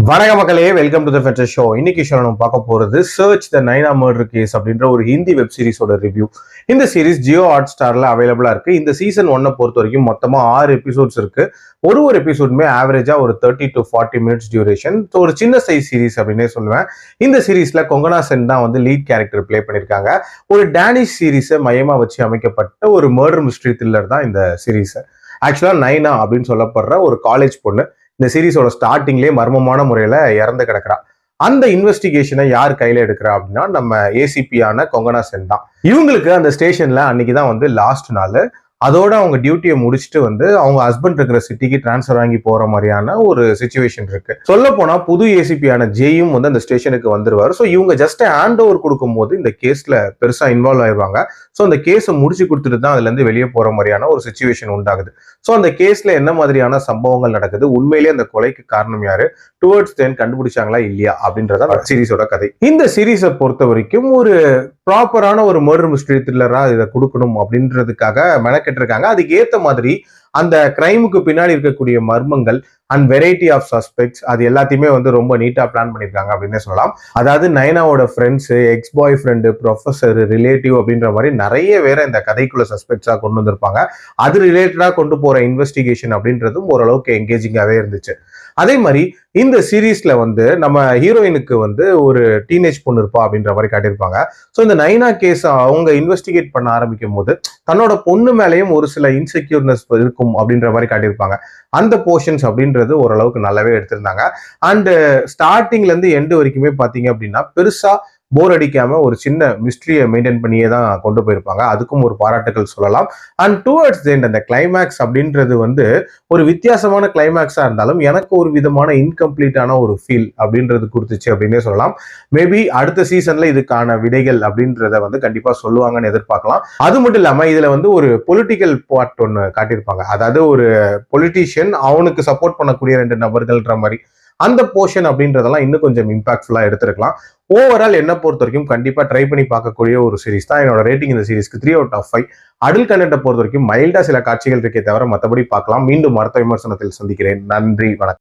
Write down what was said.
வணக்க மக்களே, welcome to the ஃபென்டஸ் show. இன்னைக்கு ஷோ நம்ம பார்க்க போறது சர்ச் த நைனா மர்டர் கேஸ் அப்படின்ற ஒரு ஹிந்தி வெப் சீரிஸோட ரிவ்யூ. இந்த சீரிஸ் ஜியோ ஹாட் ஸ்டார்ல அவைலபிளா இருக்கு. இந்த சீசன் 1 பொறுத்த வரைக்கும் மொத்தமா 6 எபிசோட்ஸ் இருக்கு. ஒரு எபிசோடுமே ஆவரேஜா ஒரு 30 to 40 மினிட்ஸ் டியூரேஷன். ஒரு சின்ன சைஸ் சீரிஸ் அப்படின்னே சொல்லுவேன். இந்த சீரிஸ்ல கொங்கனா சென் தான் வந்து லீட் கேரக்டர் பிளே பண்ணிருக்காங்க. ஒரு டேனிஷ் சீரிஸை மையமா வச்சு அமைக்கப்பட்ட ஒரு மர்டர் மிஸ்ட்ரி த்ரில்லர் தான் இந்த சீரிஸ். ஆக்சுவலா நைனா அப்படின்னு சொல்லப்படுற ஒரு காலேஜ் பொண்ணு இந்த சீரிஸோட ஸ்டார்டிங்லேயே மர்மமான முறையில இறந்து கிடக்குறா. அந்த இன்வெஸ்டிகேஷனை யார் கையில எடுக்கிறா அப்படின்னா நம்ம ஏசிபியான கொங்கனா சென் தான். இவங்களுக்கு அந்த ஸ்டேஷன்ல அன்னைக்கு தான் வந்து லாஸ்ட் நாள். அதோட அவங்க டியூட்டியை முடிச்சுட்டு வந்து அவங்க ஹஸ்பண்ட் இருக்கிற சிட்டிக்கு டிரான்ஸ்ஃபர் வாங்கி போற மாதிரியான ஒரு சிச்சுவேஷன் இருக்கு. சொல்ல போனா புது ஏசிபியான ஜேயும் வந்து அந்த ஸ்டேஷனுக்கு வந்துருவாரு. ஸோ இவங்க ஜஸ்ட் ஹேண்ட் ஓவர் கொடுக்கும் போது இந்த கேஸ்ல பெருசா இன்வால்வ் ஆயிடுவாங்க. ஸோ அந்த கேஸை முடிச்சு கொடுத்துட்டு தான் அதுல இருந்து வெளியே போற மாதிரியான ஒரு சிச்சுவேஷன் உண்டாகுது. ஸோ அந்த கேஸ்ல என்ன மாதிரியான சம்பவங்கள் நடக்குது, உண்மையிலேயே அந்த கொலைக்கு காரணம் யாரு, டுவர்ட்ஸ் தென் கண்டுபிடிச்சாங்களா இல்லையா அப்படின்றத சீரிஸோட கதை. இந்த சீரிஸை பொறுத்த வரைக்கும் ஒரு ப்ராப்பரான ஒரு மர்டர் மிஸ்ட்ரி த்ரில்லரா இதை கொடுக்கணும் அப்படின்றதுக்காக மெனக்கெட்டு இருக்காங்க. அதுக்கு ஏத்த மாதிரி அந்த கிரைமுக்கு பின்னாடி இருக்கக்கூடிய மர்மங்கள் அண்ட் வெரைட்டி ஆஃப் சஸ்பெக்ட்ஸ் அது எல்லாத்தையுமே வந்து ரொம்ப நீட்டா பிளான் பண்ணிருக்காங்க அப்படின்னு சொல்லலாம். அதாவது நைனாவோட friends, ex boyfriend, professor, relative அப்படின்ற மாதிரி நிறைய பேரை இந்த கதைக்குள்ள சஸ்பெக்ட்ஸா கொண்டு வந்திருப்பாங்க. அது ரிலேட்டடா கொண்டு போற இன்வெஸ்டிகேஷன் அப்படின்றதும் ஓரளவுக்கு என்கேஜிங்காவே இருந்துச்சு. அதே மாதிரி இந்த சீரீஸ்ல வந்து நம்ம ஹீரோயினுக்கு வந்து ஒரு டீனேஜ் பொண்ணு இருப்பா அப்படின்ற மாதிரி காட்டியிருப்பாங்க. ஸோ இந்த நைனா கேஸ் அவங்க இன்வெஸ்டிகேட் பண்ண ஆரம்பிக்கும் போது தன்னோட பொண்ணு மேலேயும் ஒரு சில இன்செக்யூர்னஸ் இருக்கும் அப்படின்ற மாதிரி காட்டியிருப்பாங்க. அந்த போர்ஷன்ஸ் அப்படின்றது ஓரளவுக்கு நல்லாவே எடுத்திருந்தாங்க. அண்ட் ஸ்டார்டிங்ல இருந்து எண்டு வரைக்குமே பாத்தீங்க அப்படின்னா பெருசா போர் அடிக்காம ஒரு சின்ன மிஸ்ட்ரியை மெயின்டைன் பண்ணியே தான் கொண்டு போயிருப்பாங்க. அதுக்கும் ஒரு பாராட்டுகள் சொல்லலாம். அண்ட் டுவர்ட்ஸ் தி எண்ட் அந்த கிளைமேக்ஸ் அப்படின்றது வந்து ஒரு வித்தியாசமான கிளைமேக்ஸா இருந்தாலும் எனக்கு ஒரு விதமான இன்கம்ப்ளீட்டான ஒரு ஃபீல் அப்படின்றது கொடுத்துச்சு அப்படின்னே சொல்லலாம். மேபி அடுத்த சீசன்ல இதுக்கான விடைகள் அப்படின்றத வந்து கண்டிப்பா சொல்லுவாங்கன்னு எதிர்பார்க்கலாம். அது மட்டும் இல்லாம இதுல வந்து ஒரு பொலிட்டிக்கல் பார்ட் ஒன்று காட்டியிருப்பாங்க. அதாவது ஒரு பொலிட்டீஷியன் அவனுக்கு சப்போர்ட் பண்ணக்கூடிய 2 நபர்கள்ன்ற மாதிரி அந்த போர்ஷன் அப்படின்றதெல்லாம் இன்னும் கொஞ்சம் இம்பாக்ட்ஃபுல்லா எடுத்திருக்கலாம். ஓவரால் என்ன பொறுத்த வரைக்கும் கண்டிப்பா ட்ரை பண்ணி பார்க்கக்கூடிய ஒரு சீரிஸ் தான். என்னோட ரேட்டிங் இந்த சீரிஸ்க்கு 3 out of 5. அடல்ட் கண்டென்ட்டை பொறுத்த வரைக்கும் மைல்டா சில காட்சிகள் இருக்கே தவிர மற்றபடி பார்க்கலாம். மீண்டும் அடுத்த விமர்சனத்தில் சந்திக்கிறேன். நன்றி, வணக்கம்.